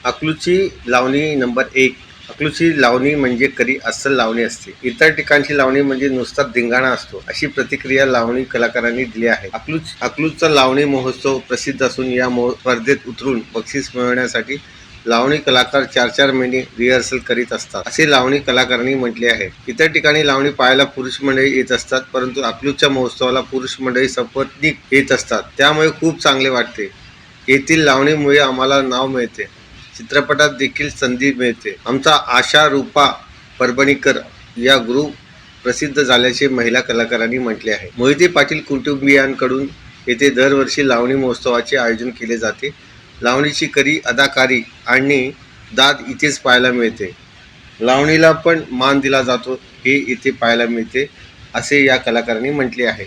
अकलूजची लावणी number 1. अकलूजची लावणी म्हणजे खरी अस्सल लावणी असते. इतर ठिकाणची लावणी म्हणजे नुसता धिंगाणा असतो, अशी प्रतिक्रिया लावणी कलाकारांनी दिली आहे. अकलूजचा लावणी महोत्सव प्रसिद्ध असून या स्पर्धेत उतरून बक्षीस मिळवण्यासाठी लावणी कलाकार 4-4 महिने रिहर्सल करीत असतात, असे लावणी कलाकारांनी म्हटले आहे. इतर ठिकाणी लावणी पाहायला पुरुष मंडळी येत असतात, परंतु अकलूजच्या महोत्सवाला पुरुष मंडळी सपत्नीक येत असतात, त्यामुळे खूप चांगले वाटते. येथील लावणीमुळे आम्हाला नाव मिळते, चित्रपटात देखील संधी मिळते. आमचा आशा रूपा परभणीकर या ग्रुप प्रसिद्ध झाल्याचे महिला कलाकारांनी म्हटले आहे. मोहिते पाटील कुटुंबियांकडून येथे दरवर्षी लावणी महोत्सवाचे आयोजन केले जाते. लावणीची खरी अदाकारी आणि दाद इथेच पाहायला मिळते. लावणीला पण मान दिला जातो हे इथे पाहायला मिळते, असे या कलाकारांनी म्हटले आहे.